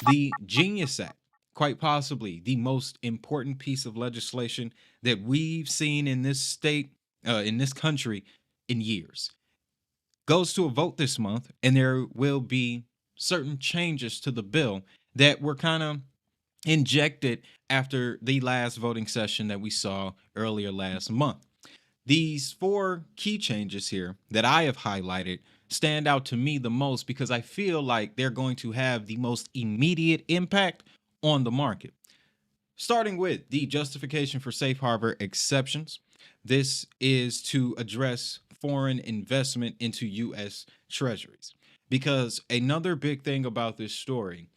The Genius Act, quite possibly the most important piece of legislation that we've seen in this state, in this country, in years, goes to a vote this month, and there will be certain changes to the bill that were kind of injected after the last voting session that we saw earlier last month. These four key changes here that I have highlighted stand out to me the most because I feel like they're going to have the most immediate impact on the market. Starting with the justification for safe harbor exceptions. This is to address foreign investment into US treasuries. Because another big thing about this story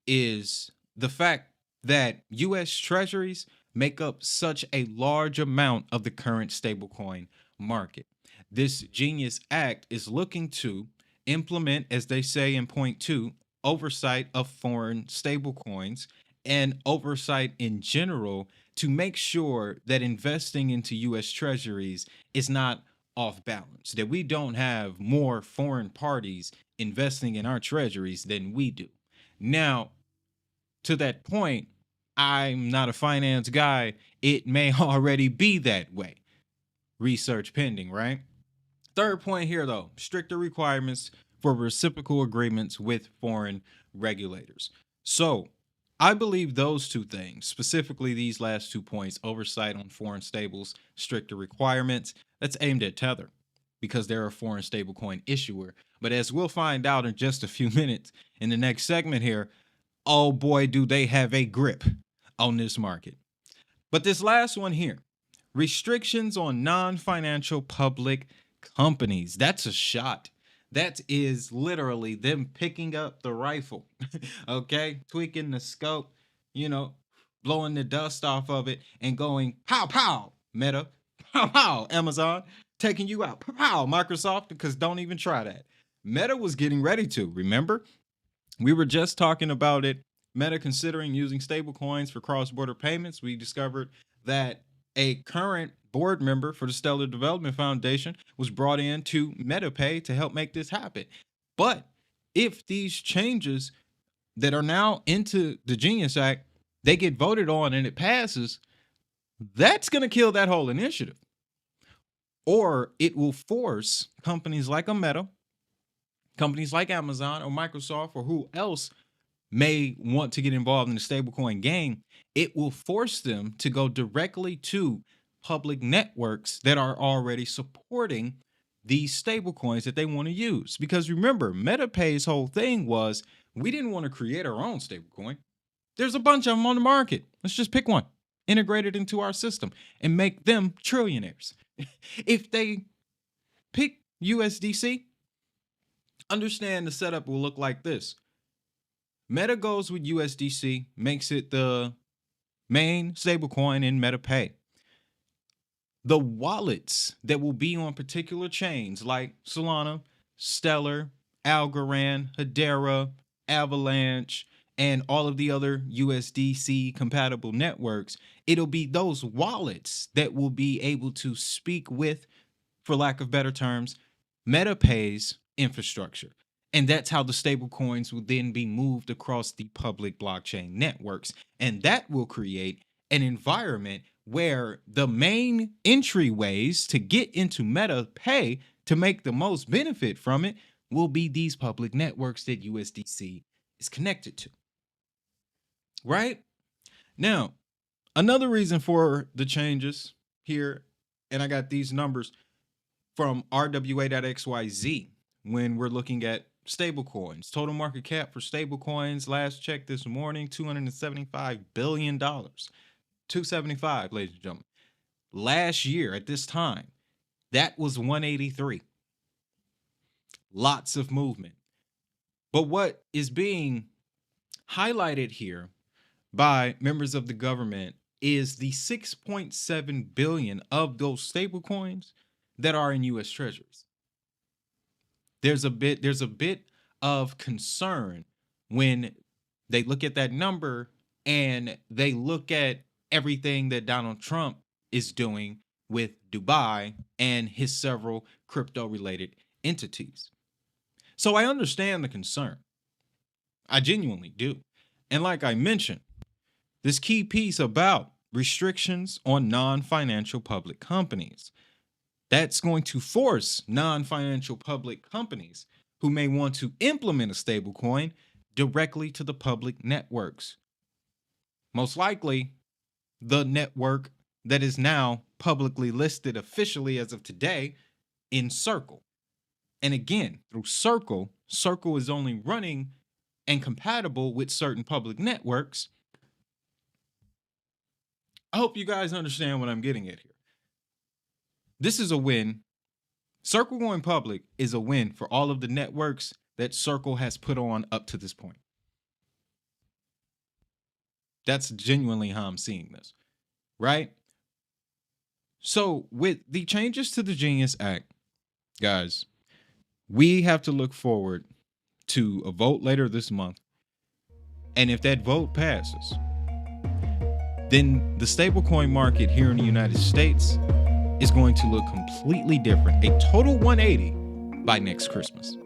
is the fact that US treasuries make up such a large amount of the current stablecoin market. This Genius Act is looking to implement, as they say in point two, oversight of foreign stablecoins and oversight in general to make sure that investing into US treasuries is not off balance, that we don't have more foreign parties investing in our treasuries than we do. Now, to that point, I'm not a finance guy. It may already be that way. Research pending, right? Third point here, though, stricter requirements for reciprocal agreements with foreign regulators. So, I believe those two things, specifically these last 2 points, oversight on foreign stables, stricter requirements, that's aimed at Tether because they're a foreign stablecoin issuer. But as we'll find out in just a few minutes in the next segment here, oh boy, do they have a grip on this market. But this last one here, restrictions on non financial public companies. That's a shot. That is literally them picking up the rifle, okay? Tweaking the scope, you know, blowing the dust off of it and going pow pow, Meta, pow pow, Amazon, taking you out, pow pow, Microsoft, because don't even try that. Meta was getting ready to, remember? We were just talking about it. Meta considering using stablecoins for cross border payments. We discovered that a current board member for the Stellar Development Foundation was brought in to MetaPay to help make this happen. But if these changes that are now into the Genius Act, they get voted on and it passes, that's going to kill that whole initiative. Or it will force companies like a Meta, companies like Amazon or Microsoft or who else may want to get involved in the stablecoin game, it will force them to go directly to public networks that are already supporting these stablecoins that they want to use. Because remember, MetaPay's whole thing was we didn't want to create our own stablecoin. There's a bunch of them on the market. Let's just pick one, integrate it into our system, and make them trillionaires. If they pick USDC, understand the setup will look like this. Meta goes with USDC, makes it the main stablecoin in MetaPay. The wallets that will be on particular chains like Solana, Stellar, Algorand, Hedera, Avalanche, and all of the other USDC compatible networks, it'll be those wallets that will be able to speak with, for lack of better terms, MetaPay's infrastructure. And that's how the stable coins will then be moved across the public blockchain networks. And that will create an environment where the main entryways to get into MetaPay to make the most benefit from it will be these public networks that USDC is connected to. Right? Now, another reason for the changes here, and I got these numbers from RWA.xyz when we're looking at stablecoins. Total market cap for stablecoins last check this morning, $275 billion. 275, ladies and gentlemen. Last year at this time, that was 183. Lots of movement. But what is being highlighted here by members of the government is the 6.7 billion of those stablecoins that are in US treasuries. There's a bit of concern when they look at that number and they look at everything that Donald Trump is doing with Dubai and his several crypto related entities. So I understand the concern. I genuinely do. And like I mentioned, this key piece about restrictions on non-financial public companies. That's going to force non-financial public companies who may want to implement a stablecoin directly to the public networks. Most likely, the network that is now publicly listed officially as of today in Circle. And again, through Circle, Circle is only running and compatible with certain public networks. I hope you guys understand what I'm getting at here. This is a win. Circle going public is a win for all of the networks that Circle has put on up to this point. That's genuinely how I'm seeing this, right? So with the changes to the Genius Act, guys, we have to look forward to a vote later this month. And if that vote passes, then the stablecoin market here in the United States is going to look completely different, a total 180 by next Christmas.